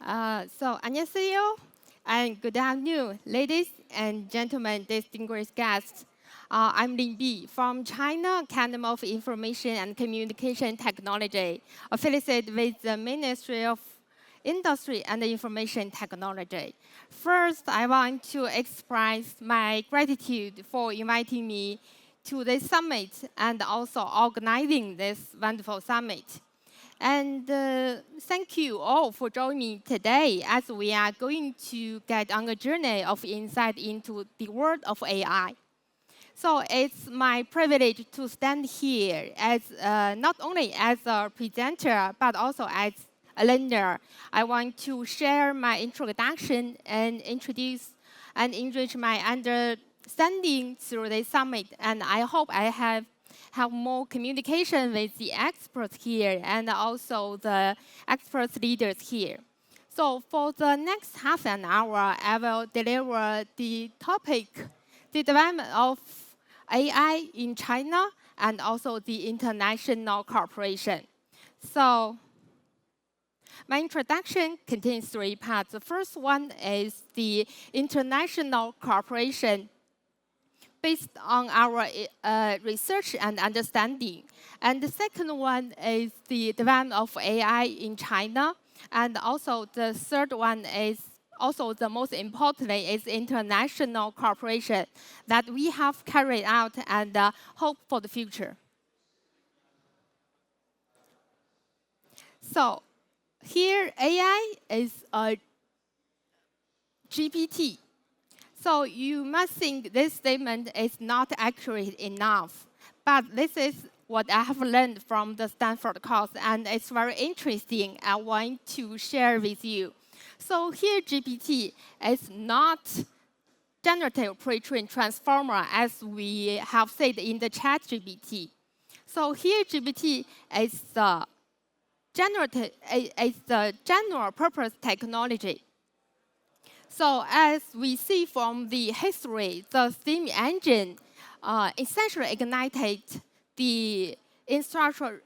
안녕하세요, and good afternoon, ladies and gentlemen, distinguished guests. I'm Lin Bi from China Academy of Information and Communication Technology, affiliated with the Ministry of Industry and Information Technology. First, I want to express my gratitude for inviting me to this summit and also organizing this wonderful summit. And thank you all for joining me today as we are going to get on a journey of insight into the world of AI. So it's my privilege to stand here as not only as a presenter, but also as a learner. I want to share my introduction and introduce and enrich my understanding through this summit. And I hope I have more communication with the experts here and also the expert leaders here. So for the next half an hour, I will deliver the topic, the development of AI in China and also the international cooperation. So my introduction contains 3 parts. The first one is the international cooperation based on our research and understanding. And the second one is the development of AI in China. And also the third one is also the most importantly is international cooperation that we have carried out and hope for the future. So here AI is a GPT. So you must think this statement is not accurate enough. But this is what I have learned from the Stanford course, and it's very interesting. I want to share with you. So here GPT is not generative pre-trained transformer as we have said in the chat GPT. So here GPT is the general purpose technology. So as we see from the history, the steam engine essentially ignited the industrial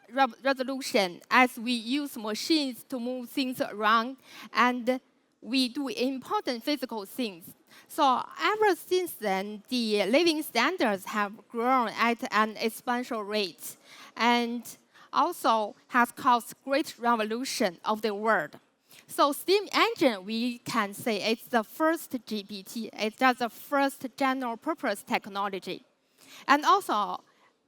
revolution as we use machines to move things around and we do important physical things. So ever since then, the living standards have grown at an exponential rate and also has caused great revolution of the world. So steam engine, we can say it's the first GPT. It's just the first general purpose technology. And also,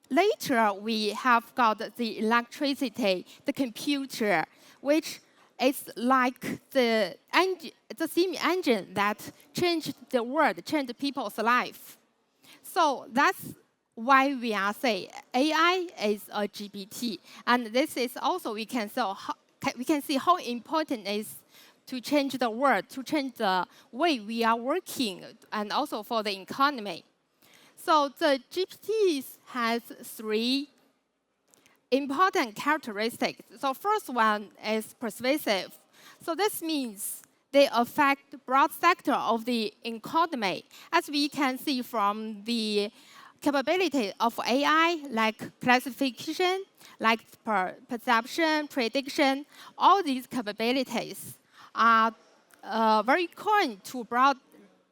later we have got the electricity, the computer, which is like the steam engine that changed the world, changed people's life. So that's why we are saying AI is a GPT. And this is also, we can see how important it is to change the world, to change the way we are working, and also for the economy. So the GPT has 3 important characteristics. So first one is persuasive. So this means they affect broad sector of the economy. As we can see from the capability of AI, like classification, like perception, prediction, all these capabilities are very common to broad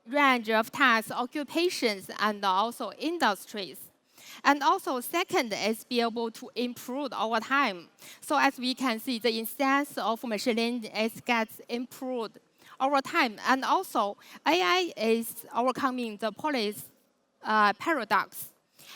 range of tasks, occupations, and also industries. And also, second is be able to improve over time. So as we can see, the instance of machine learning gets improved over time. And also, AI is overcoming the policy paradox.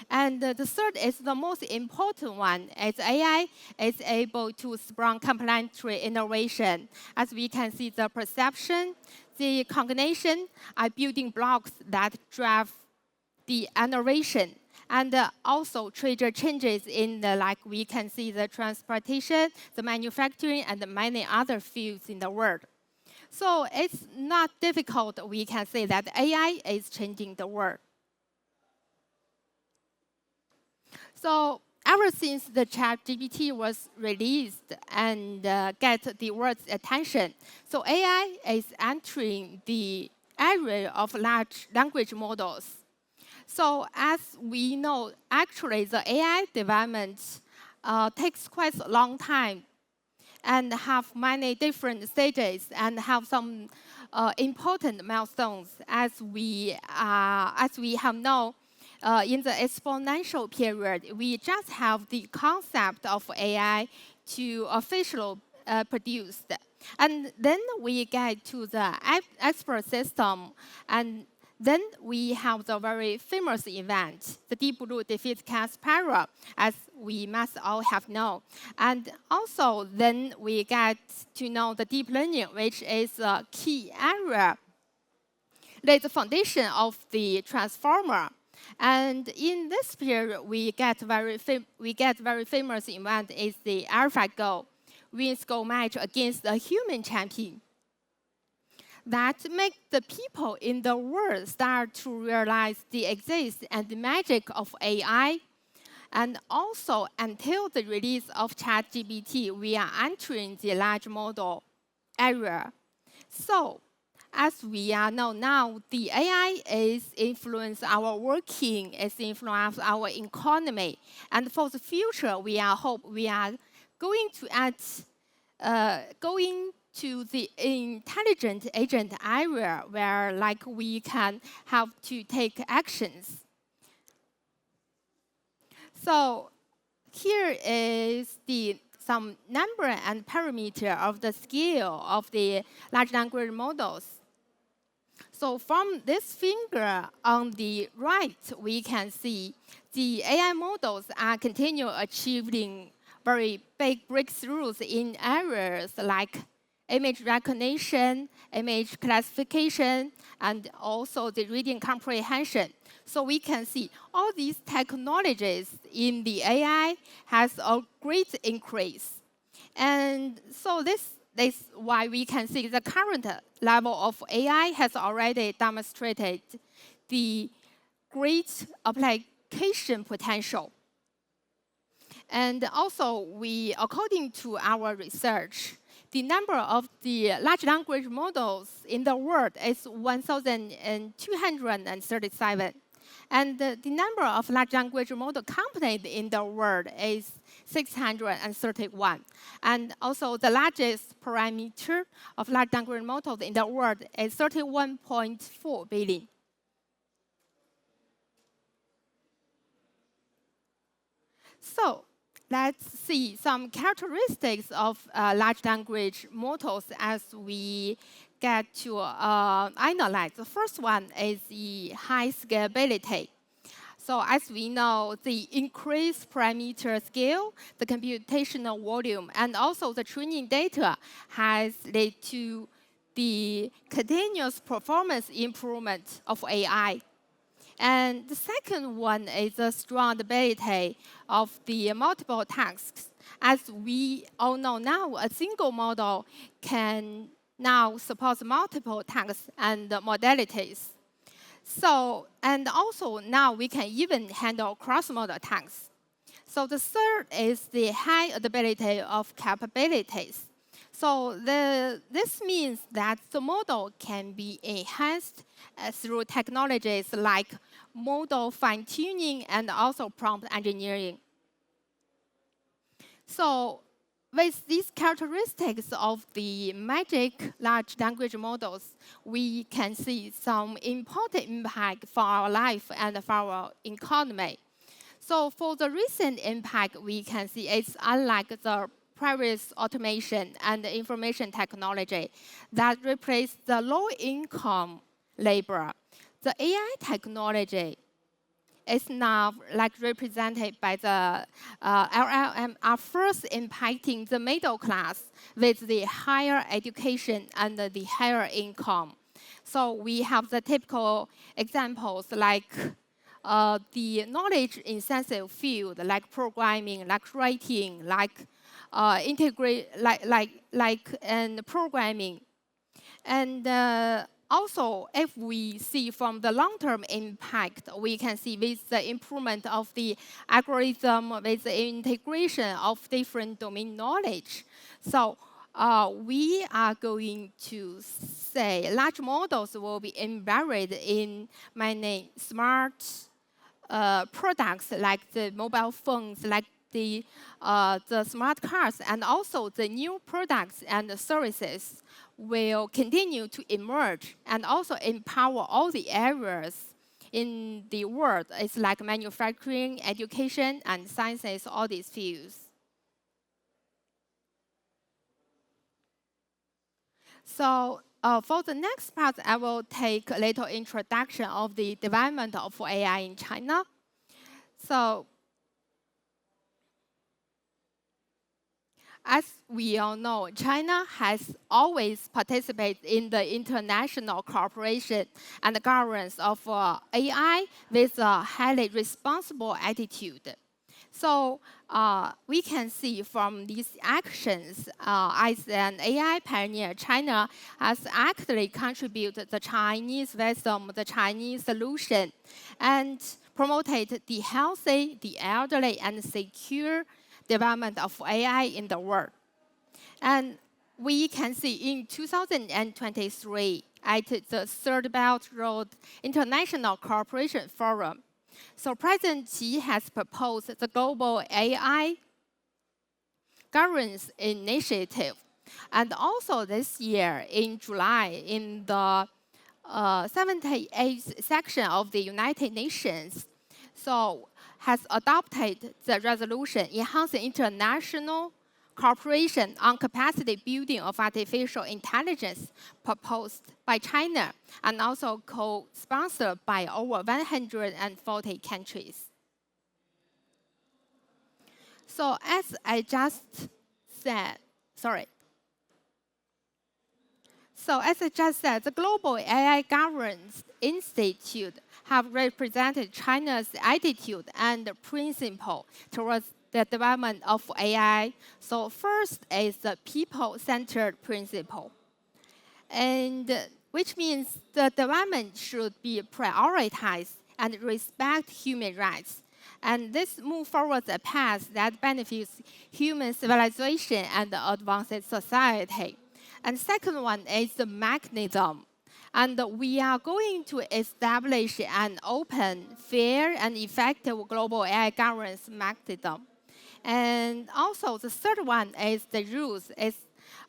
And the third is the most important one, is AI is able to spur complementary innovation. As we can see, the perception, the cognition are building blocks that drive the innovation. And also trigger changes in like we can see the transportation, the manufacturing, and many other fields in the world. So it's not difficult, we can say that AI is changing the world. So ever since the ChatGPT was released and get the world's attention, so AI is entering the area of large language models. So as we know, actually the AI development takes quite a long time. and have many different stages and have some important milestones as we have known. In the exponential period, we just have the concept of AI to officially produced. And then we get to the expert system, and then we have the very famous event, the Deep Blue defeats Kasparov, as we must all have known. And also, then we get to know the deep learning, which is a key area, lays the foundation of the transformer. And in this period, we get very famous event is the AlphaGo, wins Go match against a human champion. That make the people in the world start to realize the exist and the magic of AI. And also, until the release of ChatGPT, we are entering the large model era. So, as we know now, the AI is influence our working, it's influence our economy. And for the future, we are going to add, going to the intelligent agent area where like we can have to take actions. So here is some number and parameter of the scale of the large language models. So from this figure on the right, we can see the AI models are continuing achieving very big breakthroughs in areas like image recognition, image classification, and also the reading comprehension. So we can see all these technologies in the AI has a great increase. And so this is why we can see the current level of AI has already demonstrated the great application potential. And also, according to our research, the number of the large language models in the world is 1,237. And the number of large language model companies in the world is 631. And also, the largest parameter of large language models in the world is 31.4 billion. So let's see some characteristics of large language models as we get to analyze. The first one is the high scalability. So as we know, the increased parameter scale, the computational volume, and also the training data has led to the continuous performance improvement of AI. And the second one is the strong ability of the multiple tasks. As we all know now, a single model can now support multiple tasks and modalities. So, and also now we can even handle cross-model tasks. So the third is the high adaptability of capabilities. So this means that the model can be enhanced through technologies like model fine-tuning and also prompt engineering. So with these characteristics of the magic large language models, we can see some important impact for our life and for our economy. So for the recent impact, we can see it's unlike the previous automation and information technology that replace the low-income labor. The AI technology is now like represented by the LLM are first impacting the middle class with the higher education and the higher income. So we have the typical examples like the knowledge-intensive field, like programming, like writing, like and programming. And also, if we see from the long-term impact, we can see with the improvement of the algorithm, with the integration of different domain knowledge. So we are going to say large models will be embedded in many smart products like the mobile phones, like the smart cars and also the new products and services will continue to emerge and also empower all the areas in the world. It's like manufacturing, education, and sciences, all these fields. So for the next part, I will take a little introduction of the development of AI in China. So as we all know, China has always participated in the international cooperation and governance of AI with a highly responsible attitude. So we can see from these actions, as an AI pioneer, China has actively contributed the Chinese wisdom, the Chinese solution, and promoted the healthy, the elderly, and secure development of AI in the world. And we can see in 2023 at the Third Belt Road International Cooperation Forum, so President Xi has proposed the Global AI Governance Initiative. And also this year in July, in the 78th section of the United Nations, so has adopted the resolution enhancing international cooperation on capacity building of artificial intelligence proposed by China and also co-sponsored by over 140 countries. So as I just said, the Global AI Governance Institute have represented China's attitude and principle towards the development of AI. So first is the people-centered principle, and which means the development should be prioritized and respect human rights. And this move forward a path that benefits human civilization and advanced society. And second one is the mechanism. And we are going to establish an open, fair, and effective global AI governance mechanism. And also the third one is the rules,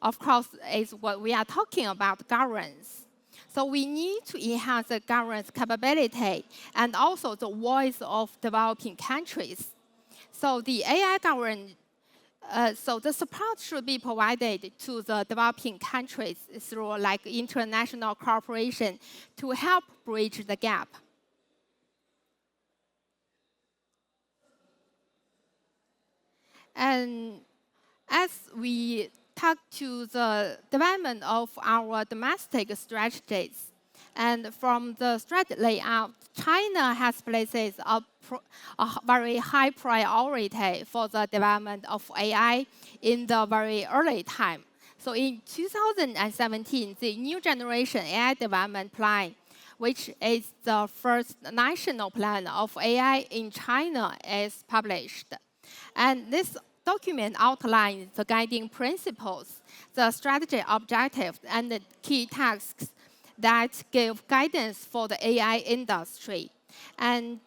of course, is what we are talking about, governance. So we need to enhance the governance capability and also the voice of developing countries. So the AI governance, so the support should be provided to the developing countries through like international cooperation to help bridge the gap. And as we talk to the development of our domestic strategies, and from the strategy layout, China has places a very high priority for the development of AI in the very early time. So in 2017, the New Generation AI Development Plan, which is the first national plan of AI in China, is published. And this document outlines the guiding principles, the strategic objectives, and the key tasks that give guidance for the AI industry. And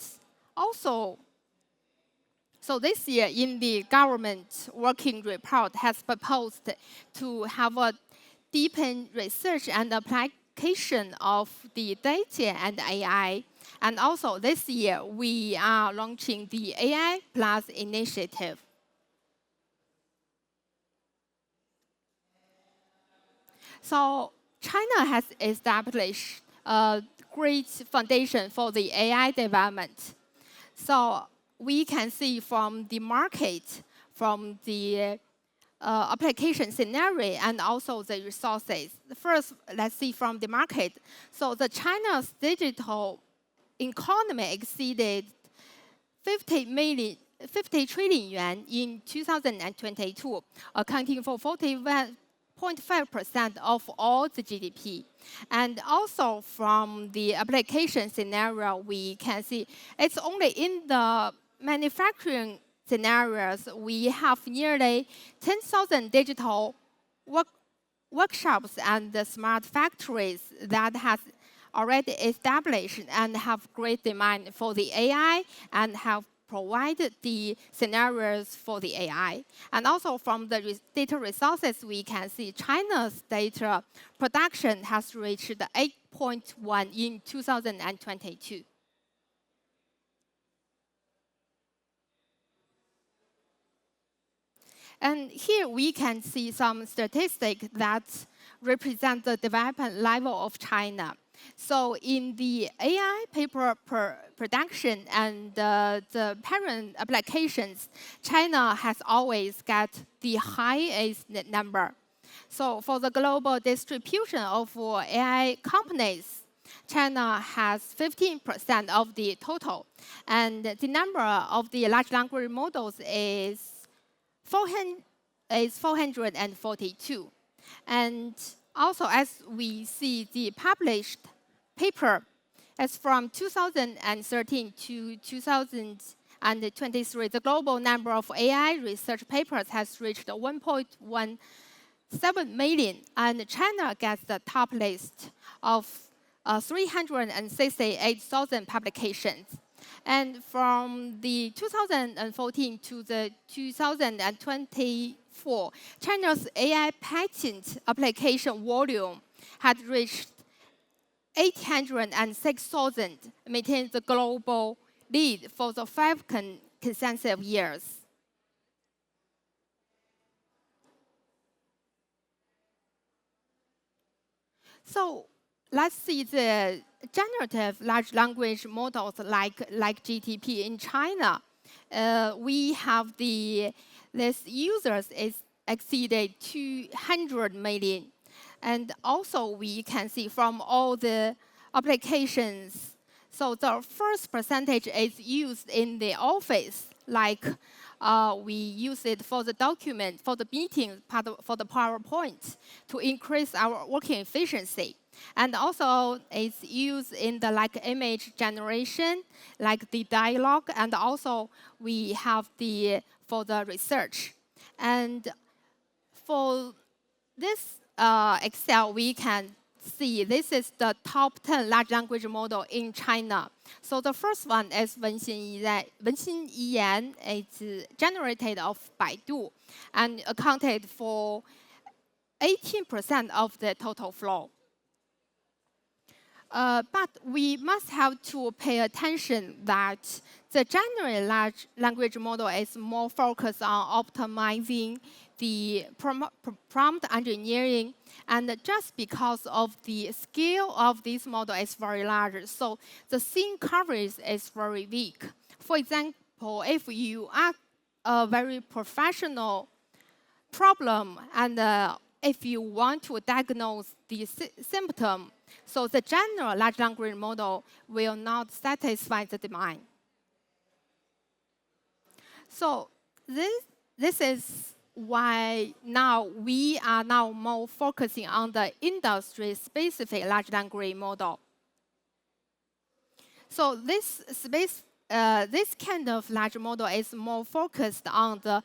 also, so this year in the government working report has proposed to have a deepened research and application of the data and AI. And also this year, we are launching the AI Plus initiative. So China has established a great foundation for the AI development. So we can see from the market, from the application scenario, and also the resources. First, let's see from the market. So the China's digital economy exceeded 50 trillion yuan in 2022, accounting for 41.5% of all the GDP. And also from the application scenario, we can see it's only in the manufacturing scenarios, we have nearly 10,000 digital workshops and smart factories that has already established and have great demand for the AI and have provide the scenarios for the AI. And also from the data resources, we can see China's data production has reached 8.1 in 2022. And here we can see some statistics that represent the development level of China. So in the AI paper production and the parent applications, China has always got the highest number. So for the global distribution of AI companies, China has 15% of the total. And the number of the large language models is 442. And also, as we see the published paper, as from 2013 to 2023, the global number of AI research papers has reached 1.17 million, and China gets the top list of 368,000 publications. And from the 2014 to the 2024, China's AI patent application volume had reached 806,000, maintaining the global lead for the 5 consecutive years. So let's see the generative large language models like GTP in China. We have this users is exceeded 200 million. And also we can see from all the applications, so the first percentage is used in the office, like we use it for the document, for the meeting, for the PowerPoint, to increase our working efficiency. And also it's used in the image generation, like the dialogue, and also we have for the research. And for this Excel, we can see this is the top 10 large language model in China. So the first one is Wenxin Yiyan. It's generated of Baidu and accounted for 18% of the total flow. But we must have to pay attention that the general large language model is more focused on optimizing the prompt engineering, and just because of the scale of this model is very large, so the scene coverage is very weak. For example, if you ask a very professional problem and if you want to diagnose the symptom, so the general large language model will not satisfy the demand. So this is why now we are now more focusing on the industry-specific large language model. So this kind of large model is more focused on the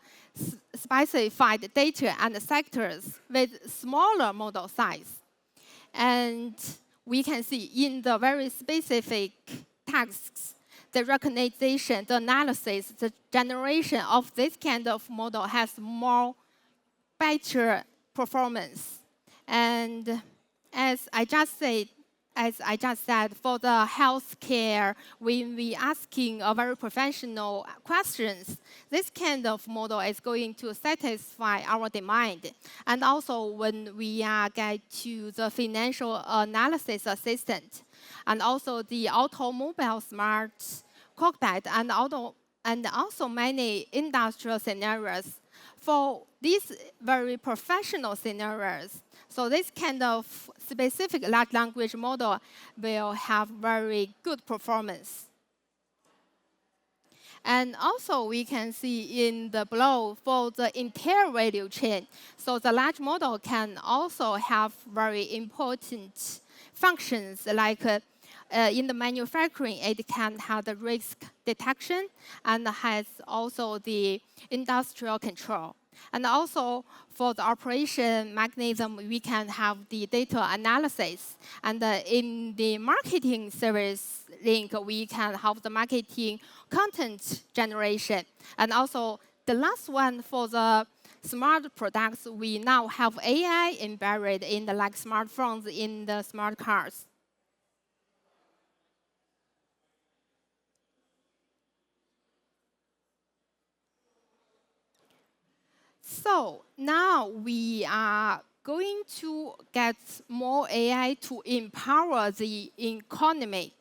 specified data and sectors with smaller model size. And we can see in the very specific tasks, the recognition, the analysis, the generation of this kind of model has more better performance. And as I just said, for the healthcare, when we asking a very professional questions, this kind of model is going to satisfy our demand. And also when we get to the financial analysis assistant, and also the automobile smart cockpit, and also many industrial scenarios. For these very professional scenarios, so this kind of specific large language model will have very good performance. And also we can see in the below for the entire value chain, so the large model can also have very important functions like in the manufacturing, it can have the risk detection and has also the industrial control. And also for the operation mechanism, we can have the data analysis. And in the marketing service link, we can have the marketing content generation. And also the last one for the smart products, we now have AI embedded in the smartphones, in the smart cars. So now we are going to get more AI to empower the economy.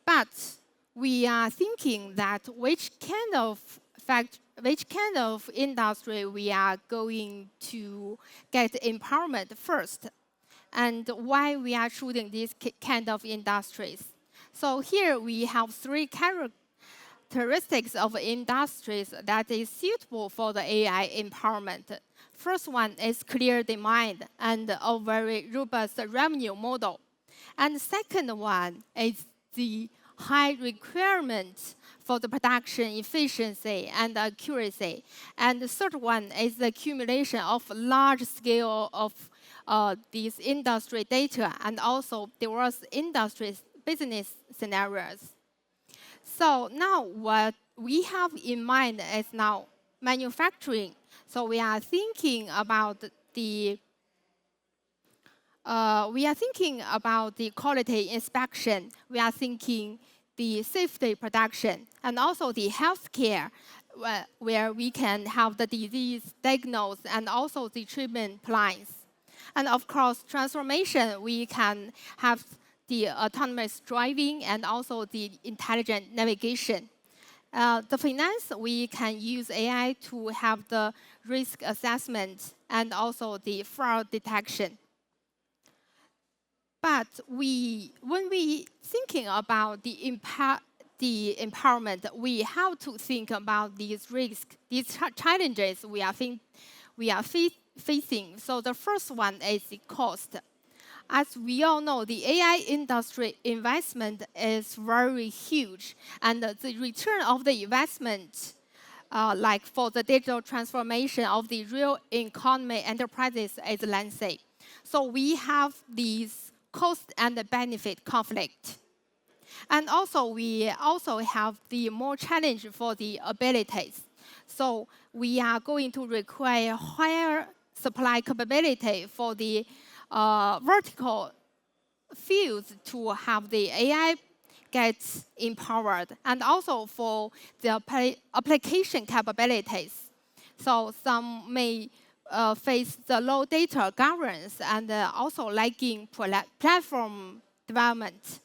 But we are thinking that which kind of industry we are going to get empowerment first, and why we are choosing these kind of industries. So here we have three characteristics of industries that is suitable for the AI empowerment. First one is clear demand and a very robust revenue model. And the second one is the high requirement for the production efficiency and accuracy. And the third one is the accumulation of large scale of these industry data and also diverse industries business scenarios. So now what we have in mind is now manufacturing. So we are thinking about the quality inspection. We are thinking the safety production and also the healthcare, where we can have the disease diagnosis and also the treatment plans. And of course, transformation, we can have the autonomous driving and also the intelligent navigation. The finance, we can use AI to have the risk assessment and also the fraud detection. But when we thinking about the empowerment, we have to think about these risks, these challenges we are facing. So the first one is the cost. As we all know, the AI industry investment is very huge, and the return of the investment, like for the digital transformation of the real economy enterprises, is lengthy. So we have these cost and benefit conflict. And also, we also have the more challenge for the abilities. So we are going to require higher supply capability for the vertical fields to have the AI get empowered, and also for the application capabilities. So some may face the low data governance and also lagging platform development.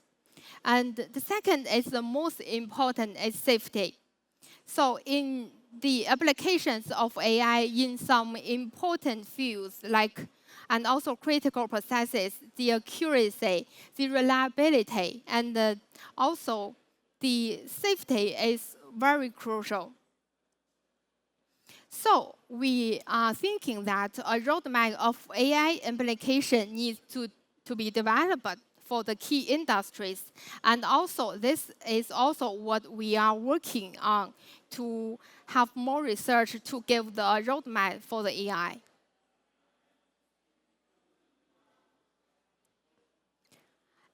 And the second is the most important is safety. So in the applications of AI in some important fields and also critical processes, the accuracy, the reliability, and also the safety is very crucial. So we are thinking that a roadmap of AI implementation needs to be developed for the key industries. And also, this is also what we are working on to have more research to give the roadmap for the AI.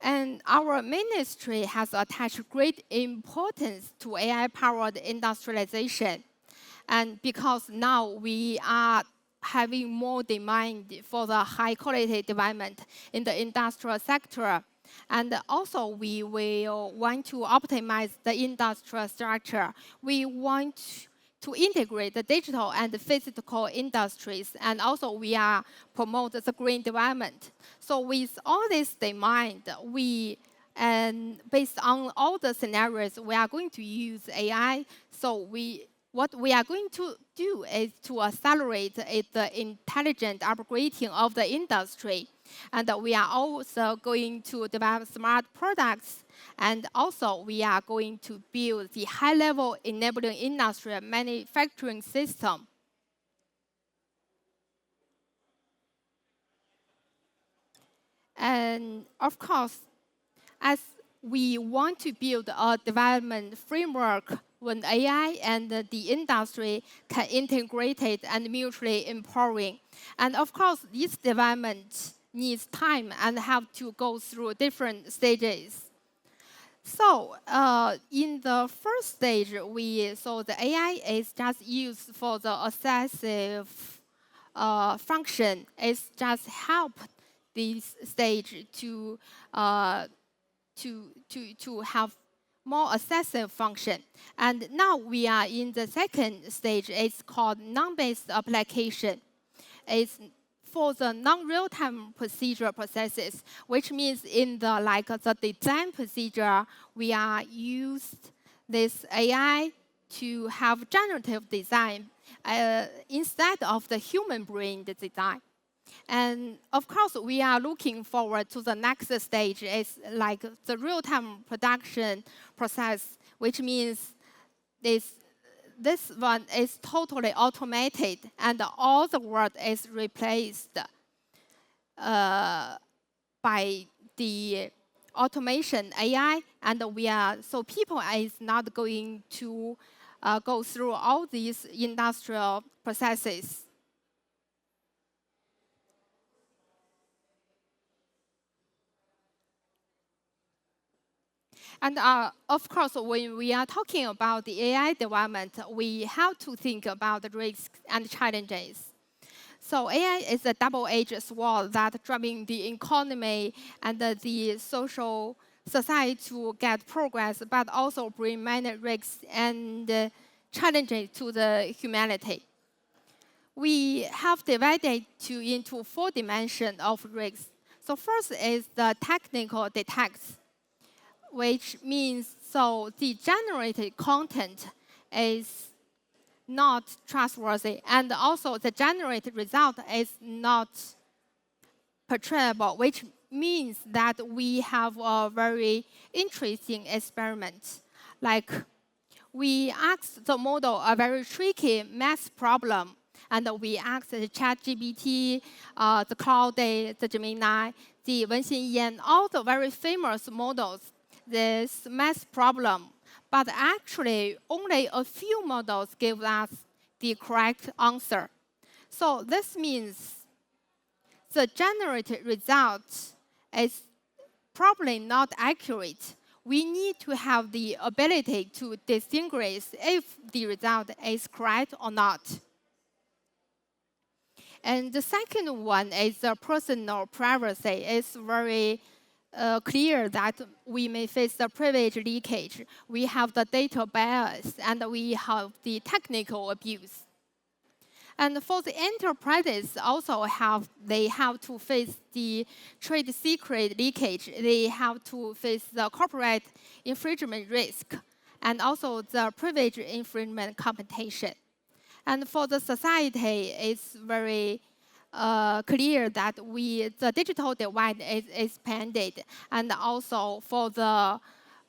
And our ministry has attached great importance to AI-powered industrialization. And because now we are having more demand for the high-quality development in the industrial sector. And also, we will want to optimize the industrial structure. We want to integrate the digital and the physical industries, and also we are promote the green development. So with all this in mind, based on all the scenarios, we are going to use AI. So what we are going to do is to accelerate the intelligent upgrading of the industry. And we are also going to develop smart products. And also, we are going to build the high-level enabling industrial manufacturing system. And of course, as we want to build a development framework when AI and the industry can integrate it and mutually empowering. And of course, this development needs time and have to go through different stages. So in the first stage, so the AI is just used for the assessive function. It's just help this stage to have more assessive function. And now we are in the second stage. It's called non-based application. It's for the non-real-time procedural processes, which means in the design procedure, we are used this AI to have generative design instead of the human brain design. And of course, we are looking forward to the next stage. It's like the real-time production process, which means this one is totally automated, and all the work is replaced by the automation AI, and so people is not going to go through all these industrial processes. And of course, when we are talking about the AI development, we have to think about the risks and challenges. So AI is a double-edged sword that driving the economy and the social society to get progress, but also bring many risks and challenges to the humanity. We have divided into 4 dimensions of risks. So first is the technical detects, which means so the generated content is not trustworthy, and also the generated result is not portrayable, which means that we have a very interesting experiment. Like we asked the model a very tricky math problem, and we asked the ChatGPT, the Cloud, the Gemini, the Wenxin Yan, all the very famous models, this math problem. But actually, only a few models give us the correct answer. So this means the generated result is probably not accurate. We need to have the ability to distinguish if the result is correct or not. And the second one is the personal privacy. It's very clear that we may face the privilege leakage, we have the data bias, and we have the technical abuse. And for the enterprises also they have to face the trade secret leakage, they have to face the corporate infringement risk, and also the privilege infringement competition. And for the society, it's very clear that the digital divide is expanded, and also for the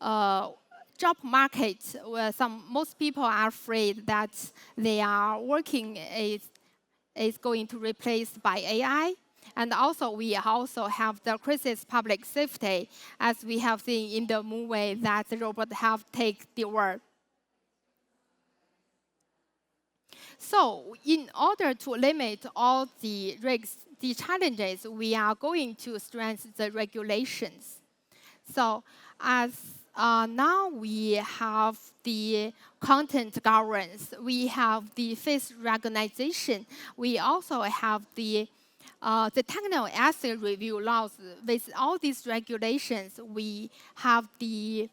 job market, where most people are afraid that their working is going to be replaced by AI. And also, we also have the crisis public safety, as we have seen in the movie that the robot have taken the world. So in order to limit all the risks, the challenges, we are going to strengthen the regulations. So as now we have the content governance, we have the face recognition, we also have the technical asset review laws. With all these regulations, we have the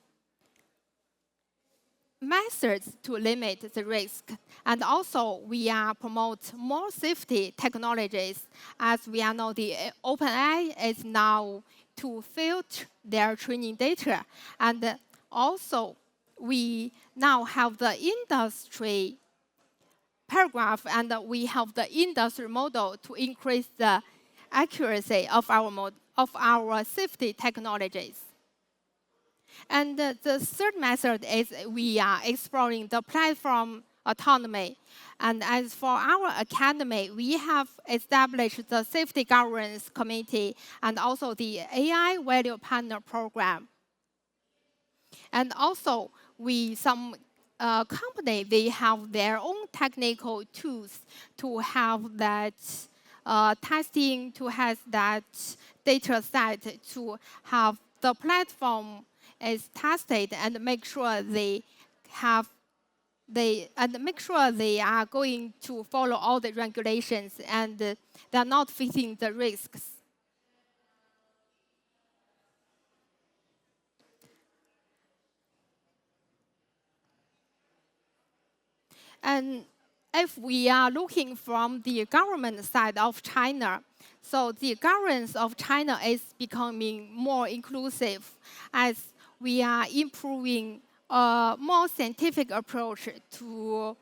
methods to limit the risk. And also, we promote more safety technologies. As we all know, the OpenAI is now to filter their training data. And also, we now have the industry paragraph, and we have the industry model to increase the accuracy of our safety technologies. And the third method is we are exploring the platform autonomy. And as for our academy, we have established the Safety Governance Committee and also the AI Value Partner Program. And also, some companies, they have their own technical tools to have that testing, to have that data set, to have the platform is tested and make sure they are going to follow all the regulations and they are not facing the risks. And if we are looking from the government side of China, so the governance of China is becoming more inclusive as we are improving a more scientific approach to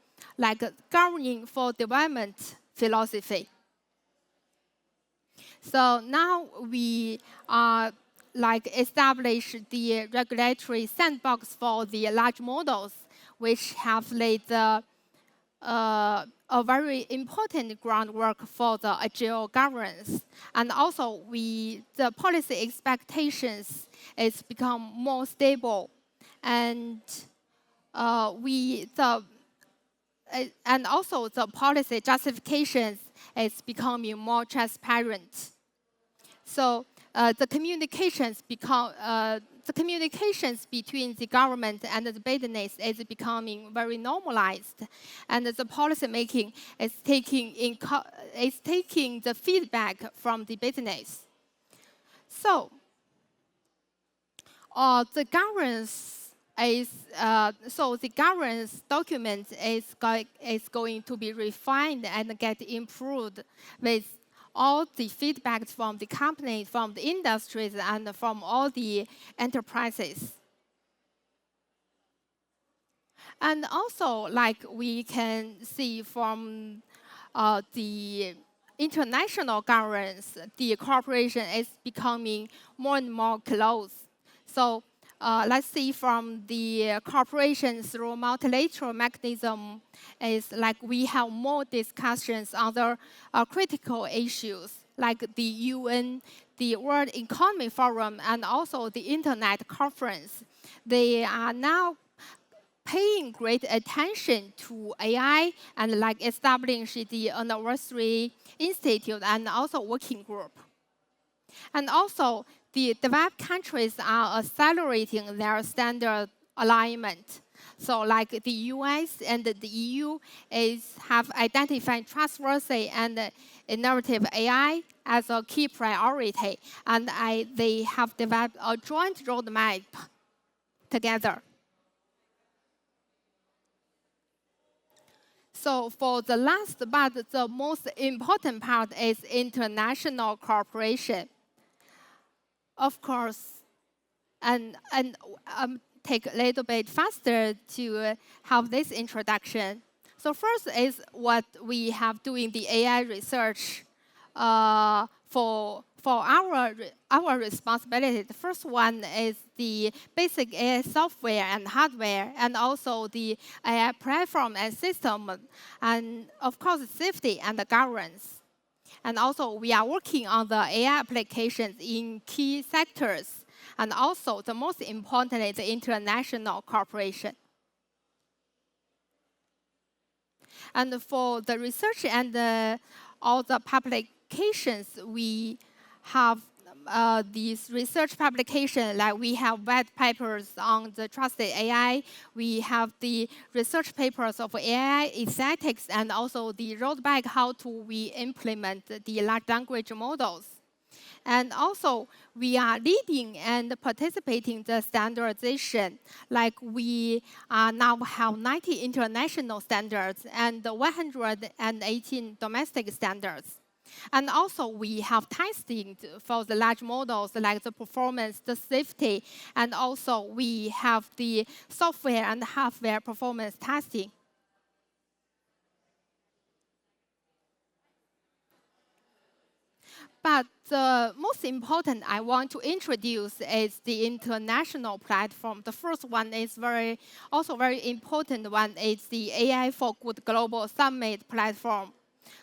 governing for development philosophy. So now we are establish the regulatory sandbox for the large models, which have laid a very important groundwork for the agile governance. And also, the policy expectations is become more stable, and also the policy justifications is becoming more transparent. So the communications between the government and the business is becoming very normalized, and the policy making is taking the feedback from the business. So the governance document is going to be refined and get improved with all the feedback from the companies, from the industries, and from all the enterprises. And also, we can see from the international governance, the cooperation is becoming more and more close. So let's see from the cooperation through multilateral mechanism is we have more discussions on the critical issues like the UN, the World Economic Forum, and also the Internet Conference. They are now paying great attention to AI and establish the Anniversary Institute and also working group. And also, the developed countries are accelerating their standard alignment. So the US and the EU have identified trustworthy and innovative AI as a key priority, and they have developed a joint roadmap together. So for the last but the most important part is international cooperation. Of course, and take a little bit faster to have this introduction. So first is what we have doing the AI research for our responsibility. The first one is the basic AI software and hardware, and also the AI platform and system, and of course safety and the governance. And also, we are working on the AI applications in key sectors. And also, the most important is the international cooperation. And for the research and all the publications, we have these research publications, we have white papers on the trusted AI. We have the research papers of AI ethics and also the roadmap how to we implement the large language models. And also, we are leading and participating in the standardization. We now have 90 international standards and 118 domestic standards. And also, we have testing for the large models, like the performance, the safety, and also we have the software and hardware performance testing. But the most important I want to introduce is the international platform. The first one is also very important one is the AI for Good Global Summit platform.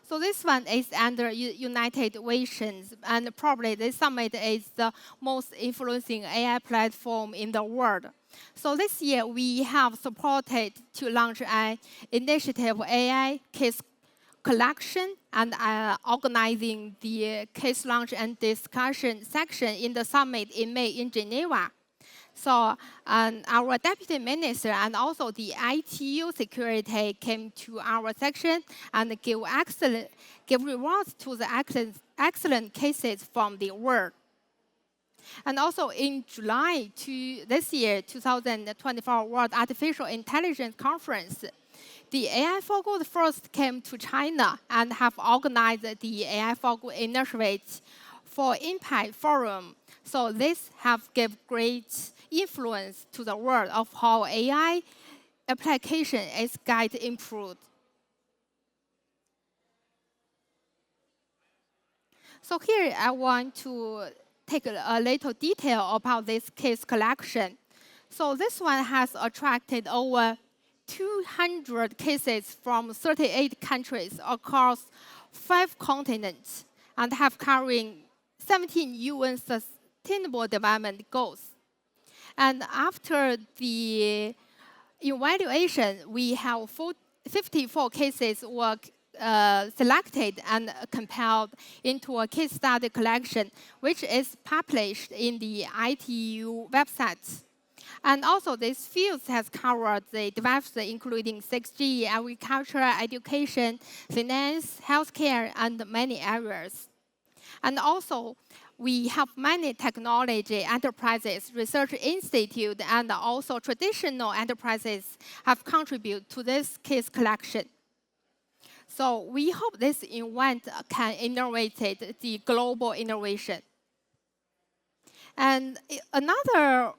So this one is under United Nations, and probably this summit is the most influencing AI platform in the world. So this year we have supported to launch an initiative AI case collection and organizing the case launch and discussion section in the summit in May in Geneva. So our deputy minister and also the ITU security came to our section and give rewards to the excellent cases from the world. And also in July this year, 2024 World Artificial Intelligence Conference, the AI for Good first came to China and have organized the AI for Good Initiative for Impact Forum. So this have given great influence to the world of how AI application is getting improved. So here I want to take a little detail about this case collection. So this one has attracted over 200 cases from 38 countries across 5 continents and have covering 17 UN Sustainable Development Goals. And after the evaluation, we have 54 cases were selected and compiled into a case study collection, which is published in the ITU website. And also, this field has covered the devices including 6G, agriculture, education, finance, healthcare, and many areas. And also, we have many technology enterprises, research institutes, and also traditional enterprises have contributed to this case collection. So we hope this event can innovate the global innovation. And another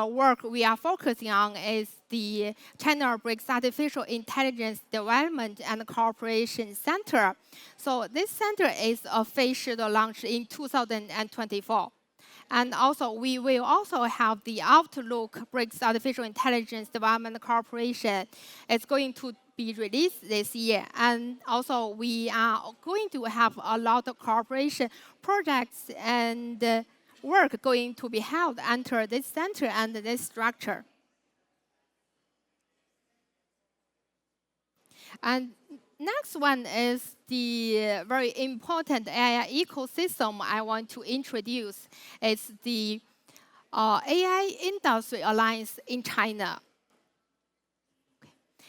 work we are focusing on is the China BRICS Artificial Intelligence Development and Cooperation Center. So this center is officially launched in 2024. And also, we will also have the Outlook BRICS Artificial Intelligence Development Cooperation. It's going to be released this year. And also, we are going to have a lot of cooperation projects and work going to be held under this center and this structure. And next one is the very important AI ecosystem I want to introduce. It's the AI Industry Alliance in China.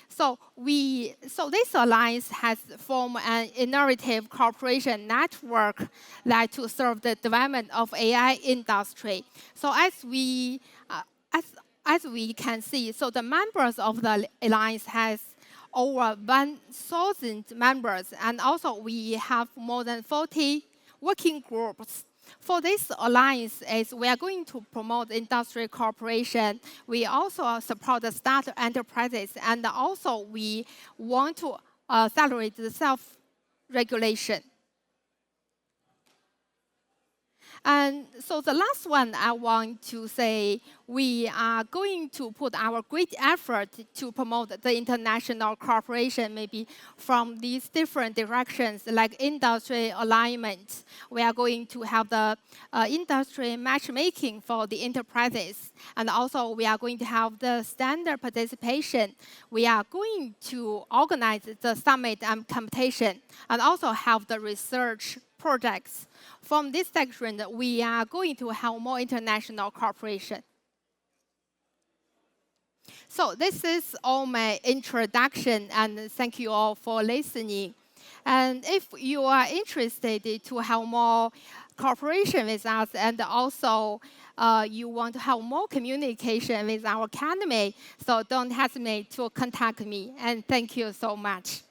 So this alliance has formed an innovative cooperation network that to serve the development of AI industry. So as we can see, so the members of the alliance has over 1,000 members, and also we have more than 40 working groups. For this alliance, we are going to promote industry cooperation. We also support the startup enterprises, and also we want to accelerate the self-regulation. And so the last one I want to say, we are going to put our great effort to promote the international cooperation, maybe from these different directions, like industry alignment. We are going to have the industry matchmaking for the enterprises. And also, we are going to have the standard participation. We are going to organize the summit and competition, and also have the research projects. From this section, we are going to have more international cooperation. So this is all my introduction, and thank you all for listening. And if you are interested to have more cooperation with us, and also you want to have more communication with our academy, so don't hesitate to contact me. And thank you so much.